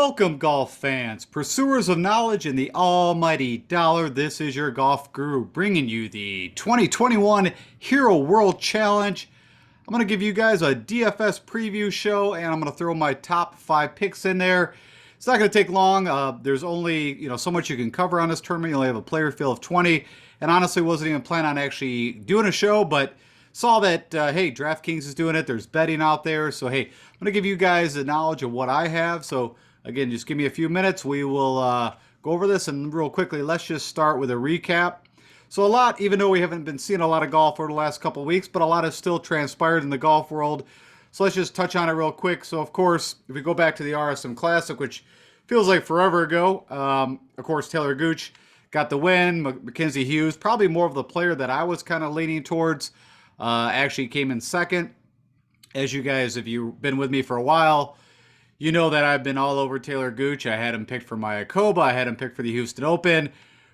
Welcome, golf fans, pursuers of knowledge and the almighty dollar. This is your golf guru bringing you the 2021 Hero World Challenge. I'm going to give you guys a DFS preview show, and I'm going to throw my top 5 picks in there. It's not going to take long. There's only so much you can cover on this tournament. You only have a player field of 20, and honestly wasn't even planning on actually doing a show, but saw that, hey, Draftkings is doing it. There's betting out there. So, hey, I'm going to give you guys the knowledge of what I have. So, again, just give me a few minutes. We will go over this, and real quickly, let's just start with a recap. So even though we haven't been seeing a lot of golf over the last couple of weeks, but a lot has still transpired in the golf world. So let's just touch on it real quick. So, of course, if we go back to the RSM Classic, which feels like forever ago, of course, Taylor Gooch got the win. Mackenzie Hughes, probably more of the player that I was kind of leaning towards, actually came in second. As you guys, if you've been with me for a while, you know that I've been all over Taylor Gooch. I had him picked for Mayakoba. I had him picked for the Houston Open.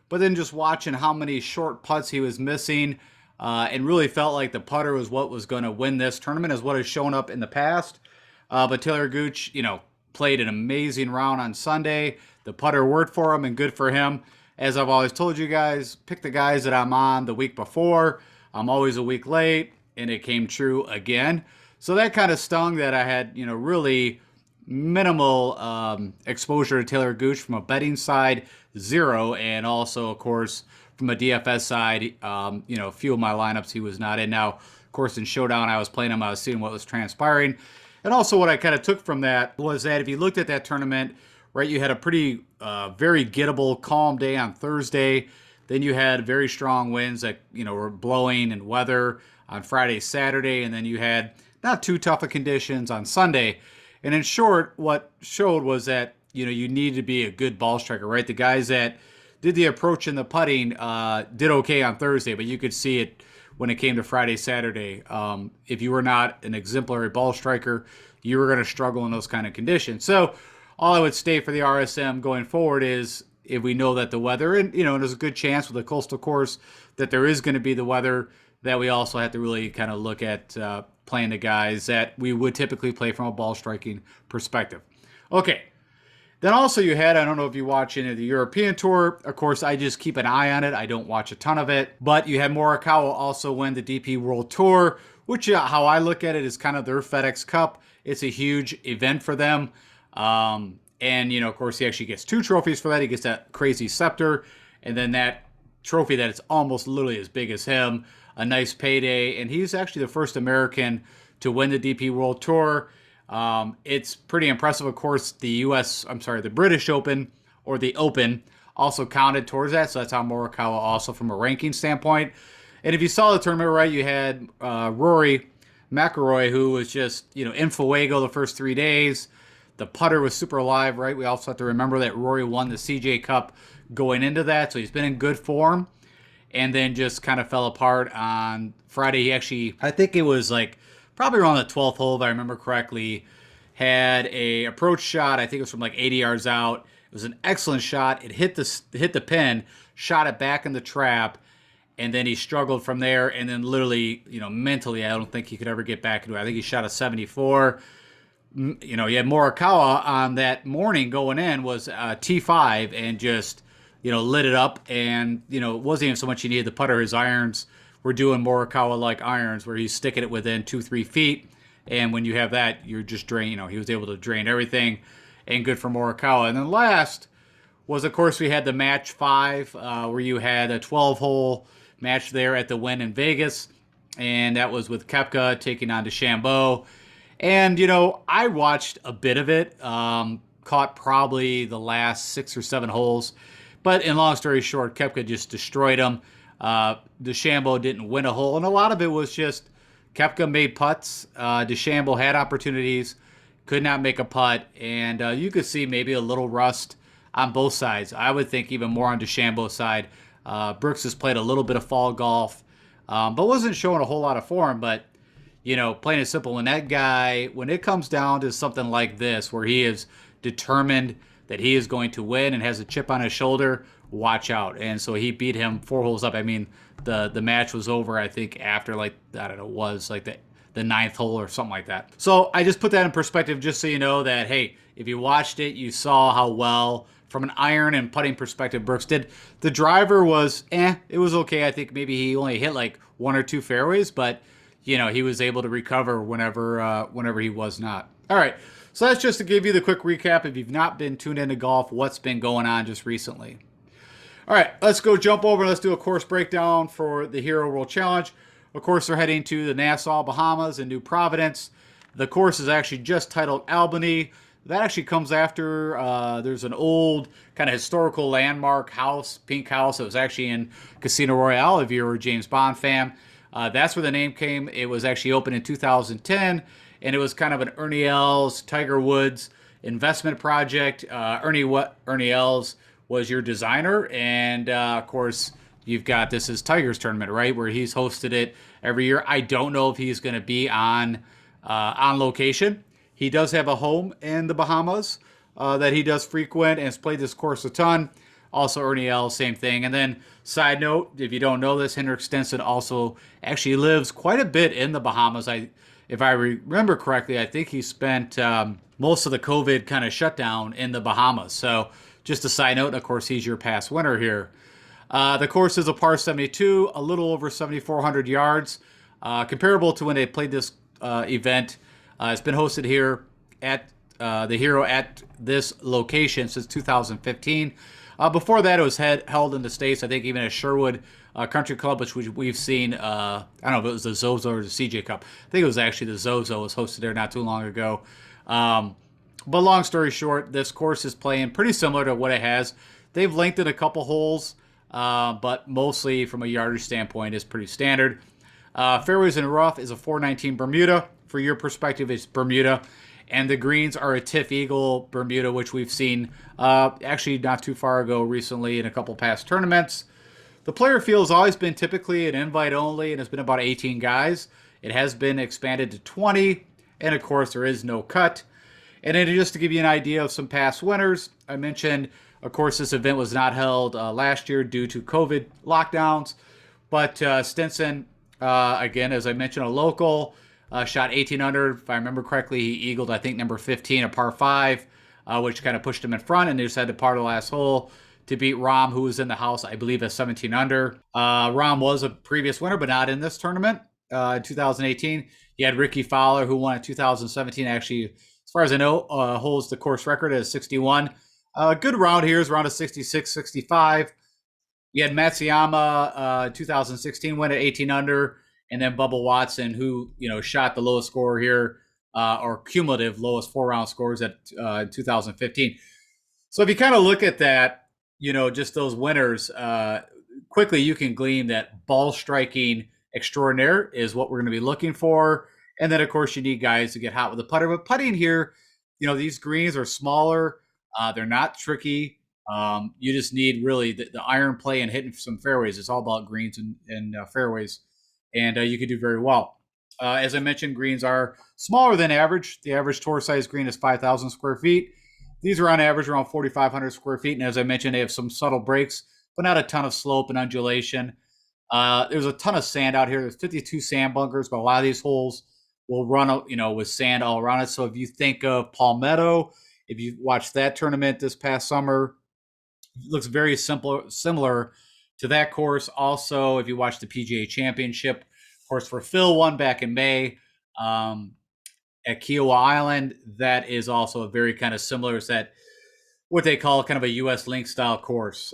But then just watching how many short putts he was missing, and really felt like the putter was what was going to win this tournament, is what has shown up in the past. But Taylor Gooch, played an amazing round on Sunday. The putter worked for him, and good for him. As I've always told you guys, pick the guys that I'm on the week before. I'm always a week late, and it came true again. So that kind of stung that I had, really minimal exposure to Taylor Gooch from a betting side, 0, and also, of course, from a DFS side, a few of my lineups he was not in. Now, of course, in Showdown, I was playing him. I was seeing what was transpiring. And also what I kind of took from that was that if you looked at that tournament, right, you had a pretty, very gettable, calm day on Thursday. Then you had very strong winds that, were blowing and weather on Friday, Saturday. And then you had not too tough of conditions on Sunday. And in short, what showed was that, you need to be a good ball striker, right? The guys that did the approach and the putting did okay on Thursday, but you could see it when it came to Friday, Saturday. If you were not an exemplary ball striker, you were going to struggle in those kind of conditions. So all I would state for the RSM going forward is, if we know that the weather, and there's a good chance with the coastal course that there is going to be the weather, that we also have to really kind of look at playing the guys that we would typically play from a ball striking perspective. Okay. Then also you had, I don't know if you watch any of the European Tour. Of course, I just keep an eye on it. I don't watch a ton of it. But you had Morikawa also win the DP World Tour, which how I look at it is kind of their FedEx Cup. It's a huge event for them. And, of course, he actually gets 2 trophies for that. He gets that crazy scepter. And then that trophy that is almost literally as big as him. A nice payday. And he's actually the first American to win the DP World Tour. It's pretty impressive. Of course, the British Open, or the Open, also counted towards that. So that's how Morikawa also from a ranking standpoint. And if you saw the tournament, right, you had Rory McIlroy, who was just, in Fuego the first 3 days. The putter was super alive, right? We also have to remember that Rory won the CJ Cup going into that. So he's been in good form. And then just kind of fell apart on Friday. He actually, I think it was probably around the 12th hole, if I remember correctly, had a approach shot. I think it was from 80 yards out. It was an excellent shot. It hit the pin, shot it back in the trap, and then he struggled from there. And then literally, mentally, I don't think he could ever get back into it. I think he shot a 74. You had Morikawa on that morning going in was T5 and just, lit it up. And, it wasn't even so much he needed the putter. His irons were doing Morikawa-like irons where he's sticking it within 2-3 feet. And when you have that, you're just drain. He was able to drain everything, and good for Morikawa. And then last was, of course, we had the match 5 where you had a 12-hole match there at the Wynn in Vegas. And that was with Koepka taking on DeChambeau. And, I watched a bit of it, caught probably the last 6 or 7 holes. But in long story short, Koepka just destroyed him. DeChambeau didn't win a hole. And a lot of it was just Koepka made putts. DeChambeau had opportunities, could not make a putt. And you could see maybe a little rust on both sides. I would think even more on DeChambeau's side. Brooks has played a little bit of fall golf, but wasn't showing a whole lot of form. But plain and simple, when it comes down to something like this, where he is determined that he is going to win and has a chip on his shoulder, watch out. And so he beat him 4 holes up. I mean, the match was over, I think, after the the ninth hole or something like that. So I just put that in perspective just so you know that, hey, if you watched it, you saw how well, from an iron and putting perspective, Brooks did. The driver was, it was okay. I think maybe he only hit like one or two fairways, but he was able to recover whenever he was not. All right, so that's just to give you the quick recap. If you've not been tuned into golf, what's been going on just recently. All right, let's go jump over and let's do a course breakdown for the Hero World Challenge. Of course, they're heading to the Nassau, Bahamas and New Providence. The course is actually just titled Albany. That actually comes after there's an old kind of historical landmark house, pink house. It was actually in Casino Royale, if you're a James Bond fan. That's where the name came. It was actually opened in 2010, and it was kind of an Ernie Els, Tiger Woods investment project. Ernie Els was your designer, and of course, you've got this is Tiger's tournament, right, where he's hosted it every year. I don't know if he's going to be on location. He does have a home in the Bahamas that he does frequent and has played this course a ton. Also, Ernie Els, same thing. And then, side note, if you don't know this, Henrik Stenson also actually lives quite a bit in the Bahamas. If I remember correctly, I think he spent most of the COVID kind of shutdown in the Bahamas. So, just a side note, of course, he's your past winner here. The course is a par 72, a little over 7,400 yards, comparable to when they played this event. It's been hosted here at the Hero at this location since 2015. Before that, it was held in the States, I think even at Sherwood Country Club, which we've seen, I don't know if it was the Zozo or the CJ Cup. I think it was actually the Zozo was hosted there not too long ago. But long story short, this course is playing pretty similar to what it has. They've lengthened a couple holes, but mostly from a yardage standpoint is pretty standard. Fairways and rough is a 419 Bermuda. For your perspective, it's Bermuda. And the greens are a Tiff Eagle Bermuda, which we've seen actually not too far ago recently in a couple past tournaments. The player field has always been typically an invite only, and it's been about 18 guys. It has been expanded to 20, and of course there is no cut. And then just to give you an idea of some past winners, I mentioned, of course, this event was not held last year due to COVID lockdowns. But Stinson, again, as I mentioned, a local, shot 18 under. If I remember correctly, he eagled, I think, number 15, a par 5, which kind of pushed him in front. And they just had to par the last hole to beat Rahm, who was in the house, I believe, at 17 under. Rahm was a previous winner, but not in this tournament in 2018. You had Ricky Fowler, who won in 2017, actually, as far as I know, holds the course record at 61. Good round here is around a 66, 65. You had Matsuyama 2016 win at 18 under, and then Bubba Watson, who shot the lowest score here, or cumulative lowest 4-round scores at 2015. So if you kind of look at that, just those winners, quickly you can glean that ball striking extraordinaire is what we're going to be looking for. And then, of course, you need guys to get hot with the putter. But putting here, these greens are smaller. They're not tricky. You just need really the iron play and hitting some fairways. It's all about greens and fairways. And you can do very well. As I mentioned, greens are smaller than average. The average tour size green is 5,000 square feet. These are on average around 4,500 square feet. And as I mentioned, they have some subtle breaks, but not a ton of slope and undulation. There's a ton of sand out here. There's 52 sand bunkers, but a lot of these holes will run, with sand all around it. So if you think of Palmetto, if you watched that tournament this past summer, it looks very similar to that course. Also, if you watch the PGA Championship, of course, for Phil won back in May at Kiowa Island, that is also a very kind of similar. Is that what they call kind of a U.S. Link style course?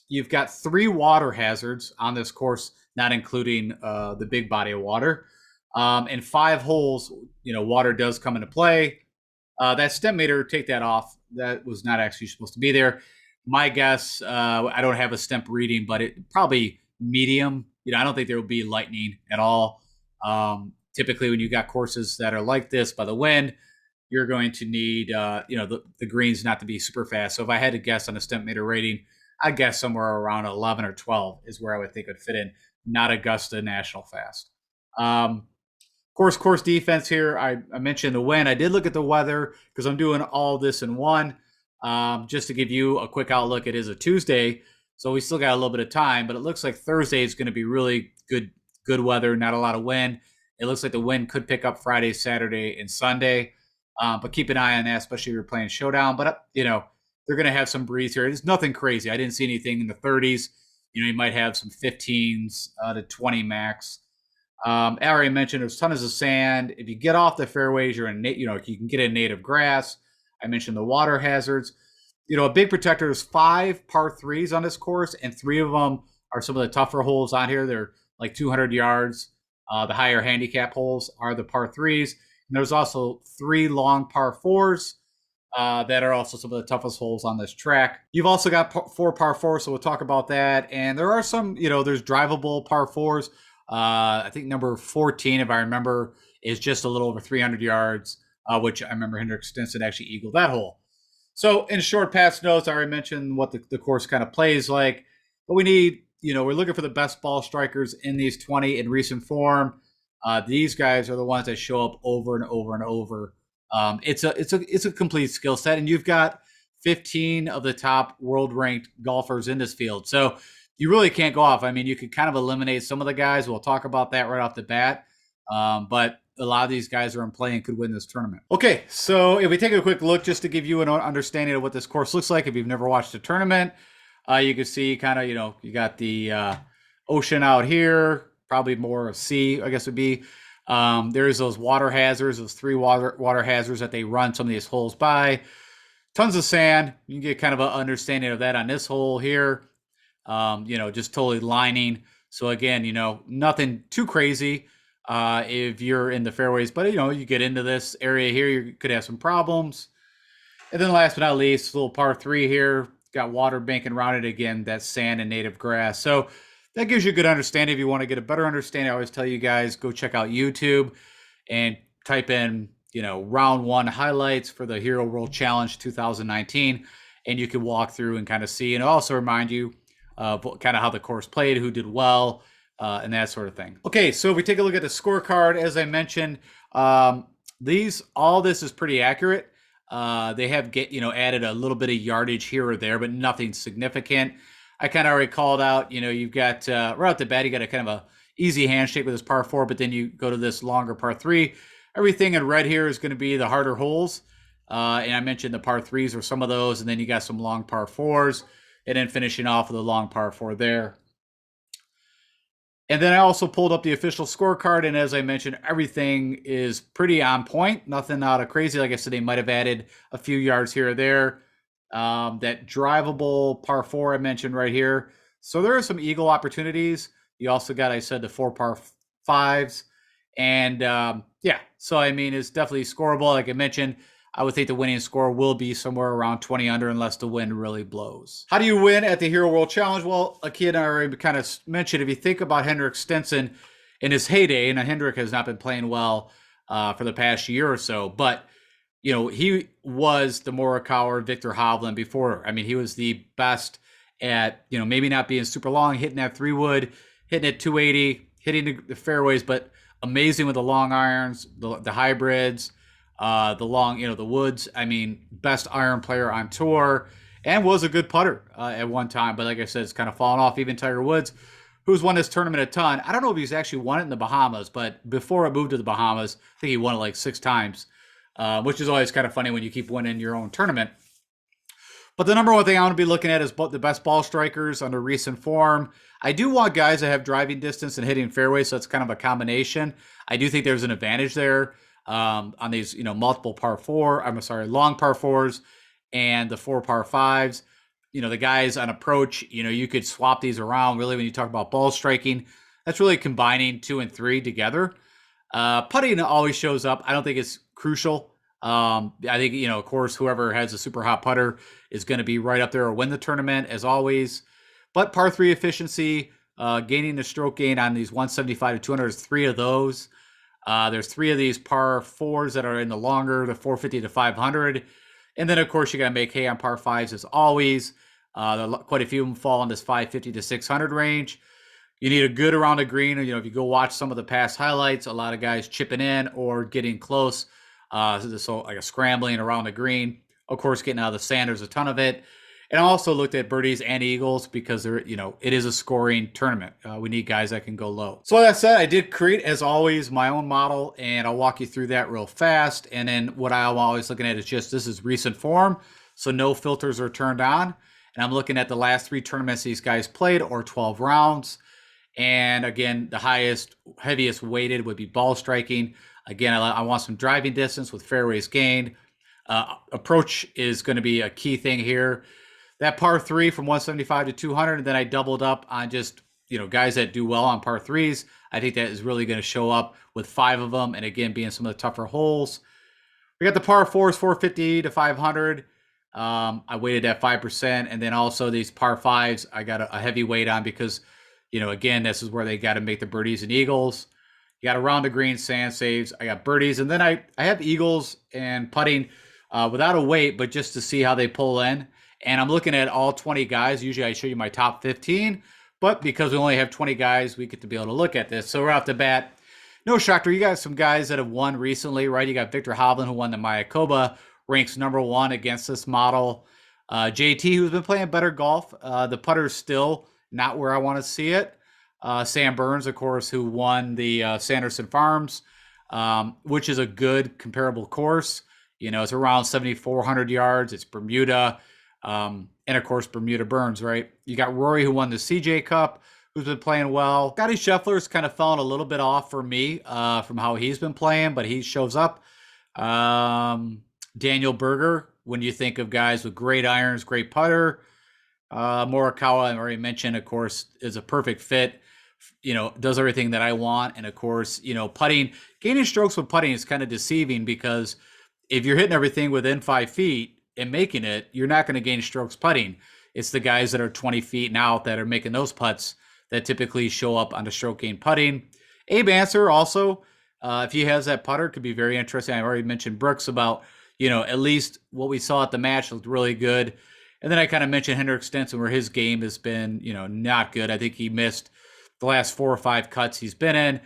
You've got 3 water hazards on this course, not including the big body of water. And 5 holes, water does come into play. That stem meter, take that off. That was not actually supposed to be there. My guess, I don't have a stemp reading, but it probably medium. I don't think there will be lightning at all. Typically, when you got courses that are like this by the wind, you're going to need, the greens not to be super fast. So if I had to guess on a stemp meter rating, I guess somewhere around 11 or 12 is where I would think it would fit in, not Augusta National Fast. Course defense here. I mentioned the wind. I did look at the weather because I'm doing all this in one. Just to give you a quick outlook, it is a Tuesday, so we still got a little bit of time, but it looks like Thursday is going to be really good weather, not a lot of wind. It looks like the wind could pick up Friday, Saturday, and Sunday. But keep an eye on that, especially if you're playing Showdown. But, they're going to have some breeze here. It's nothing crazy. I didn't see anything in the 30s. You might have some 15s to 20 max. I already mentioned there's tons of sand. If you get off the fairways, you're in, you can get in native grass. I mentioned the water hazards. A big protector. There's 5 par 3s on this course, and 3 of them are some of the tougher holes on here. They're like 200 yards. The higher handicap holes are the par 3s. And there's also 3 long par 4s that are also some of the toughest holes on this track. You've also got 4 par 4s, so we'll talk about that. And there are some, there's drivable par 4s. I think number 14, if I remember, is just a little over 300 yards, which I remember Henrik Stenson actually eagled that hole. So in short past notes, I already mentioned what the course kind of plays like. But we need, we're looking for the best ball strikers in these 20 in recent form. These guys are the ones that show up over and over and over. It's a complete skill set, and you've got 15 of the top world ranked golfers in this field. So you really can't go off. I mean, you could kind of eliminate some of the guys. We'll talk about that right off the bat. But a lot of these guys are in play and could win this tournament. Okay, so if we take a quick look just to give you an understanding of what this course looks like, if you've never watched a tournament, you can see kind of, you got the ocean out here, probably more a sea, I guess would be. There's those water hazards, those 3 water hazards that they run some of these holes by. Tons of sand. You can get kind of an understanding of that on this hole here. Just totally lining. So again, nothing too crazy if you're in the fairways, but you get into this area here, you could have some problems. And then last but not least, little par 3 here, got water banking around it again, that's sand and native grass. So that gives you a good understanding. If you want to get a better understanding, I always tell you guys, go check out YouTube and type in, round 1 highlights for the Hero World Challenge 2019. And you can walk through and kind of see, and also remind you kind of how the course played, who did well, and that sort of thing. Okay, so if we take a look at the scorecard, as I mentioned, all this is pretty accurate. They have added a little bit of yardage here or there, but nothing significant. I kind of already called out, you've got right out the bat, you got a kind of a easy handshake with this par 4, but then you go to this longer par 3. Everything in red here is going to be the harder holes. And I mentioned the par 3s or some of those, and then you got some long par 4s. And then finishing off with a long par 4 there. And then I also pulled up the official scorecard, and as I mentioned, everything is pretty on point. Nothing out of crazy. Like I said, they might have added a few yards here or there. That drivable par 4 I mentioned right here. So there are some eagle opportunities. You also got, I said, the 4 par 5s. And so I mean, it's definitely scoreable. Like I mentioned, I would think the winning score will be somewhere around 20 under unless the wind really blows. How do you win at the Hero World Challenge? Well, Aki and I already kind of mentioned, if you think about Henrik Stenson in his heyday, and Henrik has not been playing well for the past year or so, but, he was the Morikawa, Victor Hovland before. I mean, he was the best at, maybe not being super long, hitting that 3-wood, hitting at 280, hitting the fairways, but amazing with the long irons, the hybrids, the long, the woods. I mean, best iron player on tour, and was a good putter at one time. But like I said, it's kind of fallen off. Even Tiger Woods, who's won this tournament a ton. I don't know if he's actually won it in the Bahamas, but before it moved to the Bahamas, I think he won it like 6 times, which is always kind of funny when you keep winning your own tournament. But the number one thing I want to be looking at is the best ball strikers under recent form. I do want guys that have driving distance and hitting fairways, so it's kind of a combination. I do think there's an advantage there. On these, multiple long par 4s and the 4 par 5s. The guys on approach, you could swap these around really when you talk about ball striking. That's really combining 2 and 3 together. Putting always shows up. I don't think it's crucial. I think, of course, whoever has a super hot putter is going to be right up there or win the tournament as always. But par 3 efficiency, gaining the stroke gain on these 175 to 200 is 3 of those. There's 3 of these par 4s that are in the longer, the 450 to 500. And then, of course, you got to make hay on par 5s as always. Quite a few of them fall in this 550 to 600 range. You need a good around the green. If you go watch some of the past highlights, a lot of guys chipping in or getting close. So like a scrambling around the green. Of course, getting out of the sand, there's a ton of it. And I also looked at birdies and eagles because they're, it is a scoring tournament. We need guys that can go low. So that said, I did create, as always, my own model, and I'll walk you through that real fast. And then what I'm always looking at is just this is recent form, so no filters are turned on. And I'm looking at the last 3 tournaments these guys played, or 12 rounds. And again, the highest, heaviest weighted would be ball striking. Again, I want some driving distance with fairways gained. Approach is going to be a key thing here. That par 3 from 175 to 200, and then I doubled up on just, guys that do well on par 3s. I think that is really going to show up with 5 of them, and again, being some of the tougher holes. We got the par 4s, 450 to 500. I weighted at 5%, and then also these par 5s, I got a heavy weight on because, again, this is where they got to make the birdies and eagles. You got around the green, sand saves. I got birdies, and then I have eagles and putting without a weight, but just to see how they pull in. And I'm looking at all 20 guys. Usually I show you my top 15, but because we only have 20 guys, we get to be able to look at this. So right off the bat, no shocker, you got some guys that have won recently, right? You got Victor Hovland, who won the Mayakoba, ranks #1 against this model. JT, who's been playing better golf. The putter's still not where I want to see it. Sam Burns, of course, who won the Sanderson Farms, which is a good comparable course. It's around 7,400 yards. It's Bermuda. And of course, Bermuda Burns, right? You got Rory, who won the CJ Cup, who's been playing well. Scotty Scheffler's kind of fallen a little bit off for me from how he's been playing, but he shows up. Daniel Berger, when you think of guys with great irons, great putter. Morikawa, I already mentioned, of course, is a perfect fit. Does everything that I want. And of course, putting, gaining strokes with putting is kind of deceiving because if you're hitting everything within 5 feet and making it, you're not going to gain strokes putting. It's the guys that are 20 feet and out that are making those putts that typically show up on the stroke gain putting. Abe Answer also, if he has that putter, could be very interesting. I already mentioned Brooks about, at least what we saw at the match looked really good. And then I kind of mentioned Henrik Stenson, where his game has been, not good. I think he missed the last 4 or 5 cuts he's been in.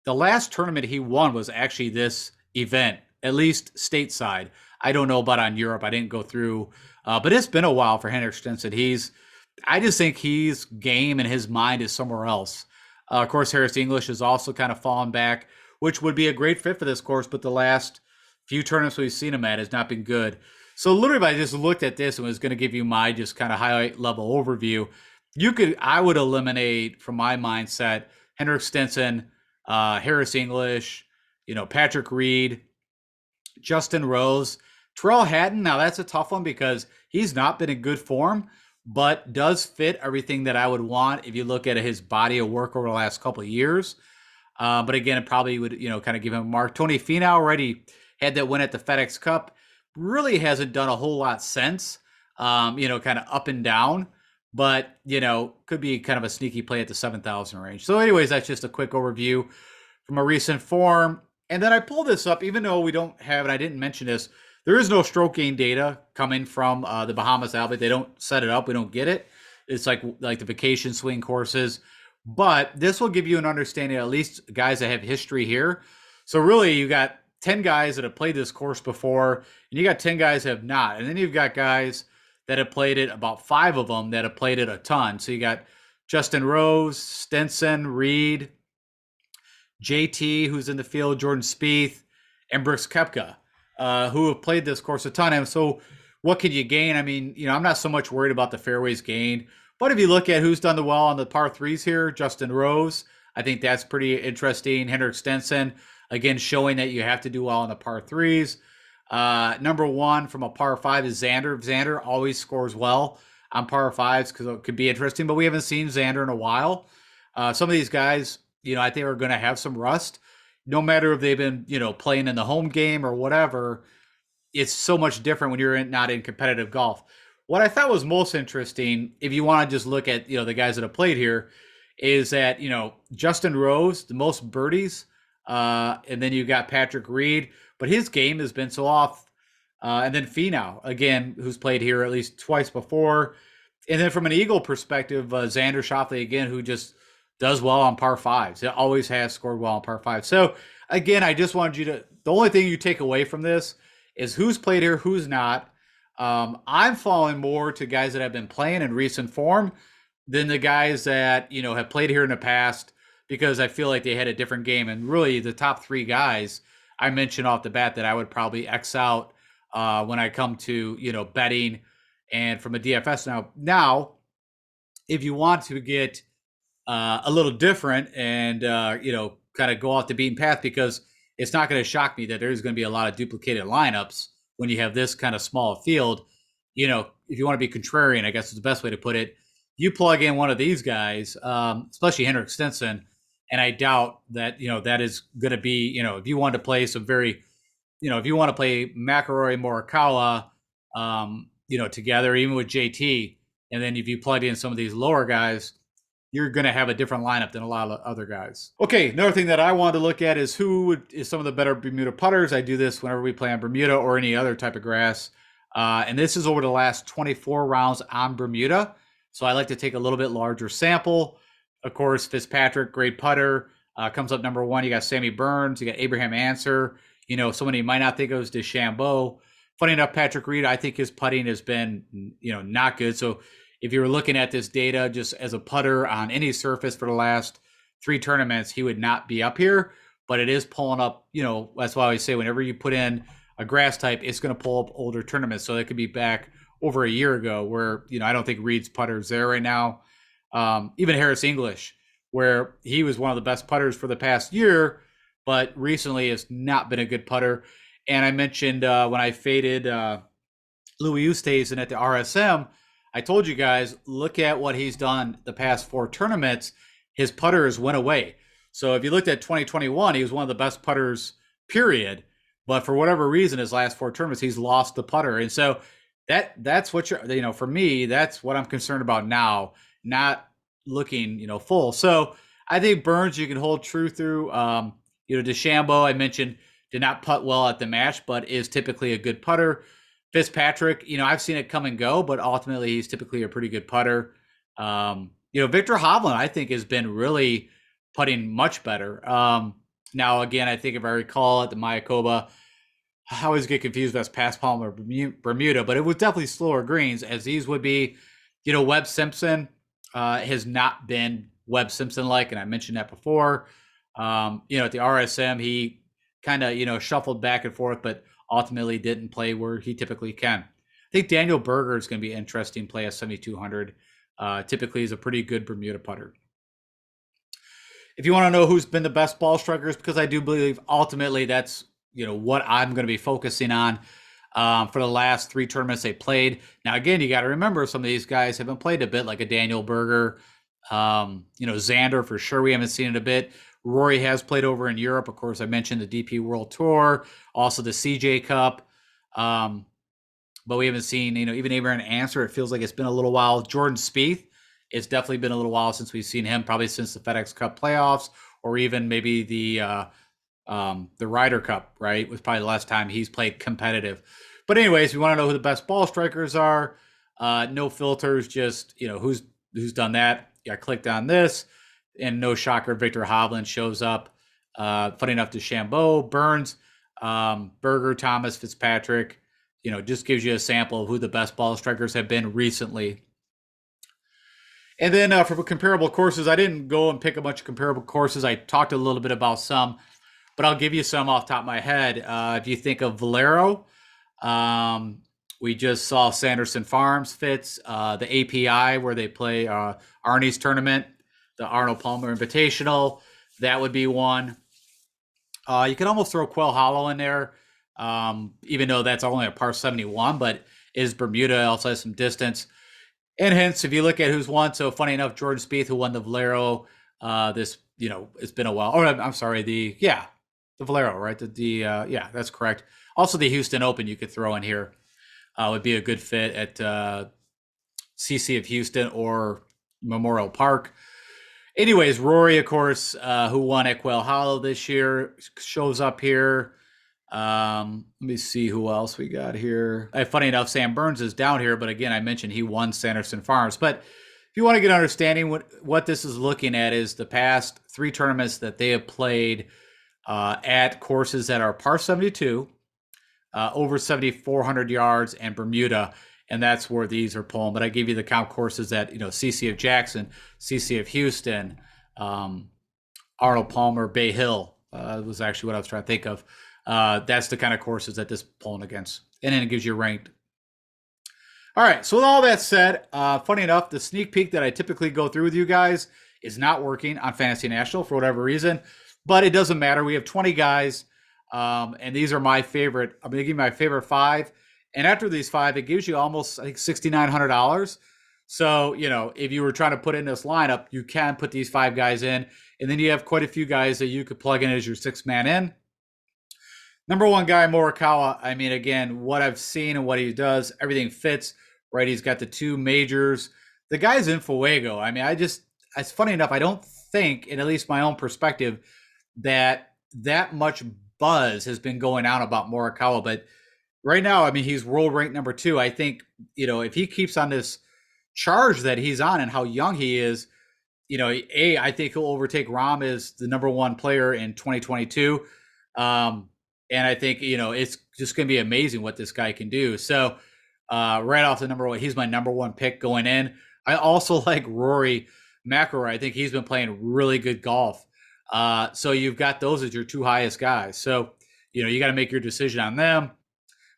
The last tournament he won was actually this event, at least stateside. I don't know about on Europe. I didn't go through, but it's been a while for Henrik Stenson. I just think he's game and his mind is somewhere else. Of course, Harris English has also kind of fallen back, which would be a great fit for this course, but the last few tournaments we've seen him at has not been good. So literally, if I just looked at this and was going to give you my just kind of highlight level overview, I would eliminate from my mindset Henrik Stenson, Harris English, Patrick Reed, Justin Rose, Terrell Hatton. Now that's a tough one because he's not been in good form, but does fit everything that I would want if you look at his body of work over the last couple of years. But again, it probably would, kind of give him a mark. Tony Finau already had that win at the FedEx Cup. Really hasn't done a whole lot since, kind of up and down, but, could be kind of a sneaky play at the 7,000 range. So anyways, that's just a quick overview from a recent form. And then I pulled this up, even though we don't have, and I didn't mention this, there is no stroke gain data coming from the Bahamas Outlet. They don't set it up. We don't get it. It's like the vacation swing courses. But this will give you an understanding, at least guys that have history here. So really, you got 10 guys that have played this course before, and you got 10 guys that have not. And then you've got guys that have played it, about 5 of them that have played it a ton. So you got Justin Rose, Stenson, Reed, JT, who's in the field, Jordan Spieth, and Brooks Koepka, who have played this course a ton. And so what can you gain? I mean, I'm not so much worried about the fairways gained, but if you look at who's done the well on the par 3s here, Justin Rose, I think that's pretty interesting. Henrik Stenson, again, showing that you have to do well on the par 3s. #1 from a par 5 is Xander. Xander always scores well on par 5s because it could be interesting, but we haven't seen Xander in a while. Some of these guys, I think are going to have some rust. No matter if they've been, playing in the home game or whatever, it's so much different when you're not in competitive golf. What I thought was most interesting, if you want to just look at, the guys that have played here, is that, Justin Rose, the most birdies, and then you got Patrick Reed, but his game has been so off. And then Finau, again, who's played here at least twice before. And then from an Eagle perspective, Xander Schauffele, again, who just does well on par 5s. It always has scored well on par 5. So, again, I just wanted you to, the only thing you take away from this is who's played here, who's not. I'm falling more to guys that have been playing in recent form than the guys that have played here in the past because I feel like they had a different game. And really, the top three guys I mentioned off the bat that I would probably X out when I come to betting and from a DFS. Now, if you want to get a little different and kind of go off the beaten path, because it's not going to shock me that there's going to be a lot of duplicated lineups when you have this kind of small field. If you want to be contrarian, I guess is the best way to put it. You plug in one of these guys, especially Henrik Stenson, and I doubt that that is going to be if you want to play some very if you want to play McElroy, Morikawa, together, even with JT, and then if you plug in some of these lower guys, you're going to have a different lineup than a lot of other guys. Okay, another thing that I wanted to look at is who is some of the better Bermuda putters. I do this whenever we play on Bermuda or any other type of grass. And this is over the last 24 rounds on Bermuda. So I like to take a little bit larger sample. Of course, Fitzpatrick, great putter, comes up number one. You got Sammy Burns, you got Abraham Answer. Somebody you might not think of as DeChambeau. Funny enough, Patrick Reed, I think his putting has been, not good. So if you were looking at this data just as a putter on any surface for the last three tournaments, he would not be up here, but it is pulling up, that's why I always say whenever you put in a grass type, it's going to pull up older tournaments. So it could be back over a year ago where, I don't think Reed's putter is there right now. Even Harris English, where he was one of the best putters for the past year, but recently has not been a good putter. And I mentioned when I faded Louis Oosthuizen at the RSM, I told you guys, look at what he's done the past four tournaments. His putters went away. So if you looked at 2021, he was one of the best putters, period. But for whatever reason, his last four tournaments, he's lost the putter. And so that's what for me, that's what I'm concerned about now, not looking, full. So I think Burns, you can hold true through. DeChambeau, I mentioned, did not putt well at the match, but is typically a good putter. Fitzpatrick, I've seen it come and go, but ultimately he's typically a pretty good putter. Victor Hovland, I think, has been really putting much better. Now, again, I think if I recall at the Mayakoba, I always get confused with Pass Palm or Bermuda, but it was definitely slower greens, as these would be. Webb Simpson has not been Webb Simpson-like, and I mentioned that before. At the RSM, he kind of, shuffled back and forth, but ultimately didn't play where he typically can. I think Daniel Berger is going to be an interesting play at 7,200. Typically, he's a pretty good Bermuda putter. If you want to know who's been the best ball strikers, because I do believe ultimately that's what I'm going to be focusing on for the last three tournaments they played. Now, again, you got to remember some of these guys haven't played a bit, like a Daniel Berger, Xander for sure. We haven't seen it a bit. Rory has played over in Europe. Of course, I mentioned the DP World Tour, also the CJ Cup. But we haven't seen, even Abraham Answer. It feels like it's been a little while. Jordan Spieth, it's definitely been a little while since we've seen him, probably since the FedEx Cup playoffs, or even maybe the Ryder Cup, right? Was probably the last time he's played competitive. But anyways, we want to know who the best ball strikers are. No filters, just, who's done that. I clicked on this, and no shocker, Victor Hovland shows up. Funny enough, DeChambeau, Burns, Berger, Thomas, Fitzpatrick, just gives you a sample of who the best ball strikers have been recently. And then for comparable courses, I didn't go and pick a bunch of comparable courses. I talked a little bit about some, but I'll give you some off the top of my head. If you think of Valero, we just saw Sanderson Farms fits, the API where they play Arnie's tournament, the Arnold Palmer Invitational. That would be one. You can almost throw Quail Hollow in there, even though that's only a par 71, but is Bermuda, also has some distance. And hence, if you look at who's won, so funny enough, Jordan Spieth, who won the Valero, this, it's been a while. Or I'm sorry, the Valero, right? Yeah, that's correct. Also, the Houston Open you could throw in here would be a good fit at CC of Houston or Memorial Park. Anyways, Rory, of course, who won at Quail Hollow this year, shows up here. Let me see who else we got here. Funny enough, Sam Burns is down here, but again, I mentioned he won Sanderson Farms. But if you want to get an understanding, what this is looking at is the past three tournaments that they have played at courses that are par 72. over 7,400 yards, and Bermuda. And that's where these are pulling. But I gave you the comp courses at, CC of Jackson, CC of Houston, Arnold Palmer, Bay Hill was actually what I was trying to think of. That's the kind of courses that this pulling against. And then it gives you ranked. All right, so with all that said, funny enough, the sneak peek that I typically go through with you guys is not working on Fantasy National for whatever reason, but it doesn't matter. We have 20 guys, and these are my favorite. I'm going to give you my favorite 5, and after these 5, it gives you almost, I think, $6,900. So, if you were trying to put in this lineup, you can put these 5 guys in, and then you have quite a few guys that you could plug in as your 6-man in. Number 1 guy, Morikawa. I mean, again, what I've seen and what he does, everything fits, right? He's got the 2 majors. The guy's in Fuego. I mean, it's funny enough, I don't think, in at least my own perspective, that much buzz has been going on about Morikawa. But right now, I mean, he's world ranked number 2. I think, if he keeps on this charge that he's on and how young he is, I think he'll overtake Rahm as the number 1 player in 2022. And I think, it's just going to be amazing what this guy can do. So right off the number 1, he's my number 1 pick going in. I also like Rory McIlroy. I think he's been playing really good golf. So you've got those as your 2 highest guys. So, you got to make your decision on them.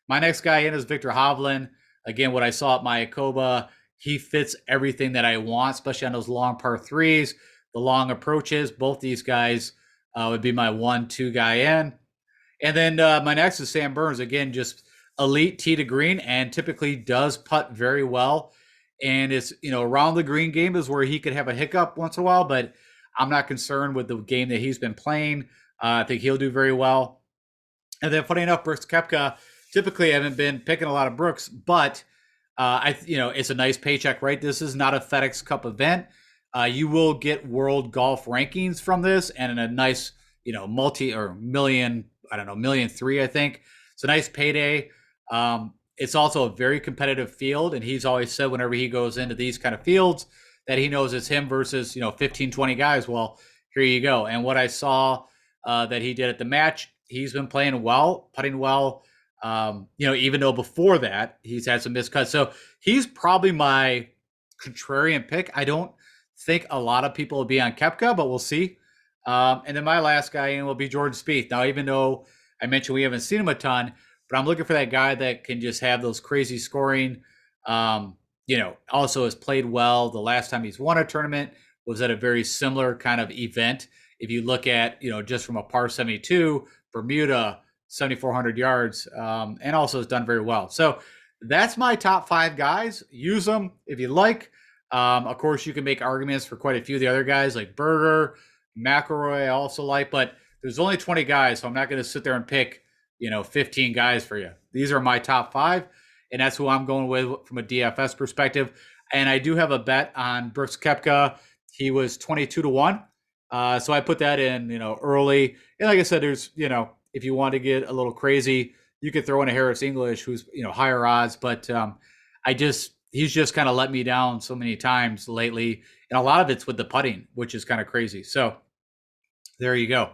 My next guy in is Victor Hovland. Again, what I saw at Mayakoba, he fits everything that I want, especially on those long par 3s, the long approaches. Both these guys would be my 1-2 guy in. And then my next is Sam Burns. Again, just elite tee to green and typically does putt very well. And it's, around the green game is where he could have a hiccup once in a while, but I'm not concerned with the game that he's been playing. I think he'll do very well. And then funny enough, Brooks Koepka, typically I haven't been picking a lot of Brooks, but it's a nice paycheck, right? This is not a FedEx Cup event. You will get world golf rankings from this and a nice, multi or million, $1.3 million, I think. It's a nice payday. It's also a very competitive field. And he's always said whenever he goes into these kind of fields that he knows it's him versus, 15, 20 guys. Well, here you go. And what I saw that he did at the match, he's been playing well, putting well. Even though before that he's had some miscuts. So he's probably my contrarian pick. I don't think a lot of people will be on Koepka, but we'll see. And then my last guy in will be Jordan Spieth. Now, even though I mentioned we haven't seen him a ton, but I'm looking for that guy that can just have those crazy scoring. Also has played well. The last time he's won a tournament was at a very similar kind of event. If you look at, just from a par 72, Bermuda, 7,400 yards, and also has done very well. So that's my top 5 guys. Use them if you like. Of course, you can make arguments for quite a few of the other guys like Berger, McIlroy, I also like, but there's only 20 guys, so I'm not going to sit there and pick, 15 guys for you. These are my top 5, and that's who I'm going with from a DFS perspective. And I do have a bet on Brooks Koepka. He was 22-1. So I put that in, early. And like I said, there's, if you want to get a little crazy, you could throw in a Harris English who's, higher odds, but he's just kind of let me down so many times lately. And a lot of it's with the putting, which is kind of crazy. So there you go.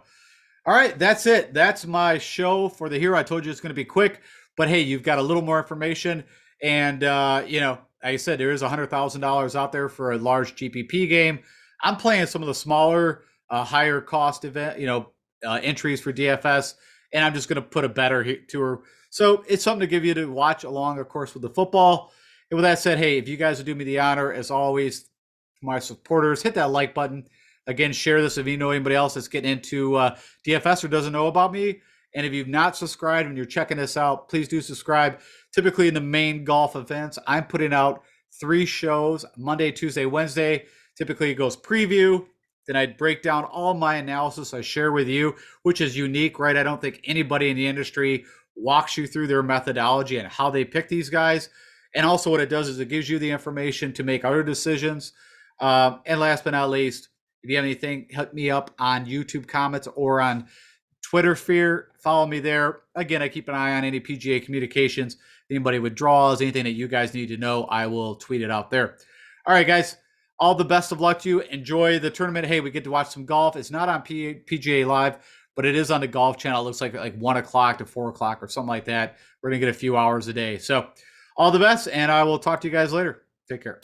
All right, that's it. That's my show for the hero. I told you it's going to be quick, but hey, you've got a little more information. And, like I said, there is $100,000 out there for a large GPP game. I'm playing some of the smaller, higher cost event, entries for DFS, and I'm just going to put a better tour. So it's something to give you to watch along, of course, with the football. And with that said, hey, if you guys would do me the honor, as always, my supporters, hit that like button. Again, share this if you know anybody else that's getting into DFS or doesn't know about me. And if you've not subscribed and you're checking this out, please do subscribe. Typically in the main golf events, I'm putting out 3 shows, Monday, Tuesday, Wednesday. Typically it goes preview. Then I break down all my analysis I share with you, which is unique, right? I don't think anybody in the industry walks you through their methodology and how they pick these guys. And also what it does is it gives you the information to make other decisions. And last but not least, if you have anything, hit me up on YouTube comments or on Twitter sphere. Follow me there. Again, I keep an eye on any PGA communications, anybody withdrawals, anything that you guys need to know, I will tweet it out there. All right, guys, all the best of luck to you. Enjoy the tournament. Hey, we get to watch some golf. It's not on PGA Live, but it is on the Golf Channel. It looks like 1 o'clock to 4 o'clock or something like that. We're going to get a few hours a day. So all the best, and I will talk to you guys later. Take care.